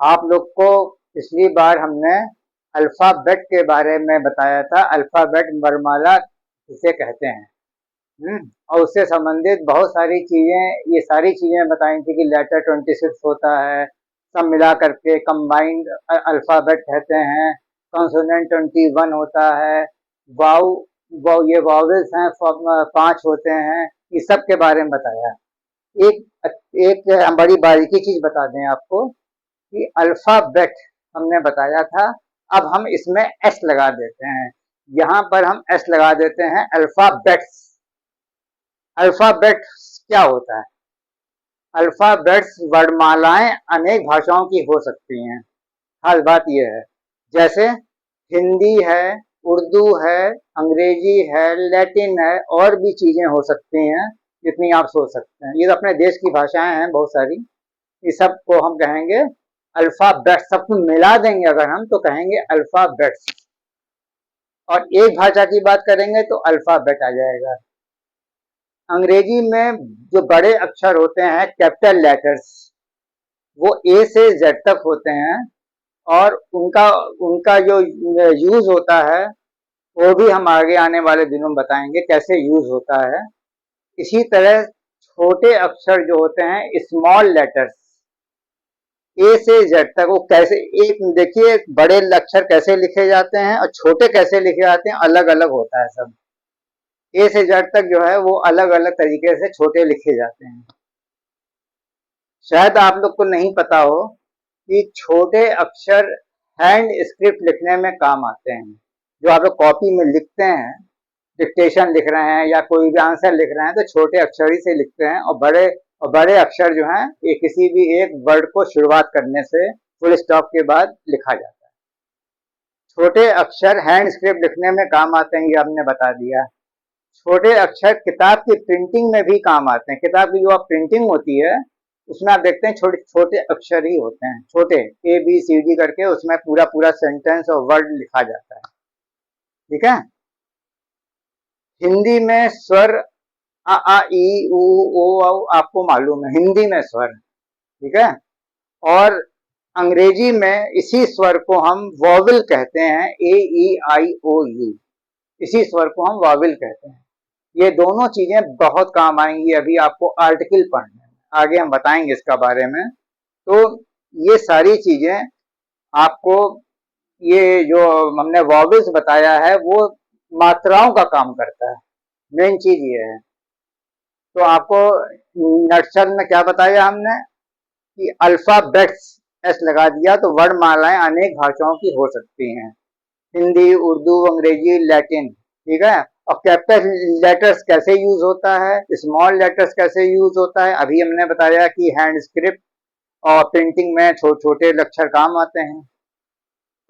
आप लोग को पिछली बार हमने अल्फ़ाबेट के बारे में बताया था, अल्फ़ाबेट वर्णमाला किसे कहते हैं। और उससे संबंधित बहुत सारी चीज़ें, ये सारी चीज़ें बताई थी कि लेटर 26 होता है, सब मिला करके कंबाइंड अल्फ़ाबेट कहते हैं, कॉन्सोनेंट 21 होता है, वाउ ये वावेल्स हैं 5 होते हैं, इस सब के बारे में बताया। एक एक हम बड़ी बारीकी चीज़ बता दें आपको कि अल्फ़ाबेट हमने बताया था, अब हम इसमें एस लगा देते हैं। यहाँ पर हम एस लगा देते हैं अल्फ़ाबेट्स। अल्फ़ाबेट्स क्या होता है? अल्फ़ाबेट्स वर्णमालाएं अनेक भाषाओं की हो सकती हैं। खास बात यह है, जैसे हिंदी है, उर्दू है, अंग्रेजी है, लैटिन है, और भी चीज़ें हो सकती हैं जितनी आप सोच सकते हैं। ये तो अपने देश की भाषाएं हैं बहुत सारी, इस सब को हम कहेंगे अल्फ़ाबेट्स। सबको मिला देंगे अगर हम तो कहेंगे अल्फ़ाबेट्स, और एक भाषा की बात करेंगे तो अल्फ़ाबेट आ जाएगा। अंग्रेजी में जो बड़े अक्षर होते हैं कैपिटल लेटर्स, वो ए से जेड तक होते हैं, और उनका उनका जो यूज होता है वो भी हम आगे आने वाले दिनों में बताएंगे कैसे यूज होता है। इसी तरह छोटे अक्षर जो होते हैं स्मॉल लेटर्स, ए से जेड तक, वो कैसे, एक देखिए बड़े अक्षर कैसे लिखे जाते हैं और छोटे कैसे लिखे जाते हैं, अलग अलग होता है सब। ए से जेड तक जो है वो अलग अलग तरीके से छोटे लिखे जाते हैं। शायद आप लोग को नहीं पता हो कि छोटे अक्षर हैंड स्क्रिप्ट लिखने में काम आते हैं। जो आप लोग कॉपी में लिखते हैं, डिक्टेशन लिख रहे हैं या कोई भी आंसर लिख रहे हैं, तो छोटे अक्षर ही से लिखते हैं, और बड़े अक्षर जो हैं ये किसी भी एक वर्ड को शुरुआत करने से फुल स्टॉप के बाद लिखा जाता है। छोटे अक्षर हैंड स्क्रिप्ट लिखने में काम आते हैं, ये आपने बता दिया। छोटे अक्षर किताब की प्रिंटिंग में भी काम आते हैं। किताब की जो आप प्रिंटिंग होती है उसमें आप देखते हैं छोटे छोटे अक्षर ही होते हैं, छोटे ए बी सी डी करके उसमें पूरा पूरा सेंटेंस और वर्ड लिखा जाता है। ठीक है। हिंदी में स्वर आ आ ई उ ओ औ आपको मालूम है, हिंदी में स्वर। ठीक है। और अंग्रेजी में इसी स्वर को हम वॉवेल कहते हैं, ए ई आई ओ यू, इसी स्वर को हम वॉवेल कहते हैं। ये दोनों चीजें बहुत काम आएंगी अभी आपको आर्टिकल पढ़ने में, आगे हम बताएंगे इसका बारे में। तो ये सारी चीजें आपको, ये जो हमने वॉवेल्स बताया है वो मात्राओं का काम करता है, मेन चीज ये है। तो आपको नक्शल में क्या बताया हमने कि अल्फाबेट्स एस लगा दिया तो वर्णमालाएं अनेक भाषाओं की हो सकती हैं, हिंदी, उर्दू, अंग्रेजी, लैटिन। ठीक है। और कैपिटल लेटर्स कैसे यूज होता है, स्मॉल लेटर्स कैसे यूज होता है, अभी हमने बताया कि हैंड स्क्रिप्ट और प्रिंटिंग में छोटे छोटे अक्षर काम आते हैं,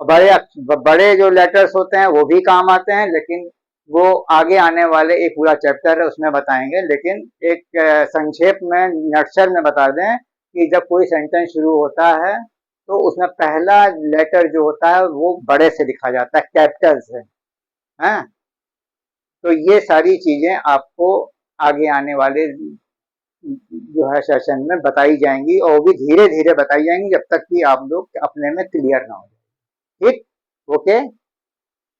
और बड़े जो लेटर्स होते हैं वो भी काम आते हैं, लेकिन वो आगे आने वाले एक पूरा चैप्टर है उसमें बताएंगे। लेकिन एक संक्षेप में नक्शल में बता दें कि जब कोई सेंटेंस शुरू होता है तो उसमें पहला लेटर जो होता है वो बड़े से लिखा जाता है, कैपिटल से। हैं। तो ये सारी चीजें आपको आगे आने वाले जो है सेशन में बताई जाएंगी, और वो भी धीरे धीरे बताई जाएंगी जब तक कि आप लोग अपने में क्लियर ना हो जाए। ठीक। ओके।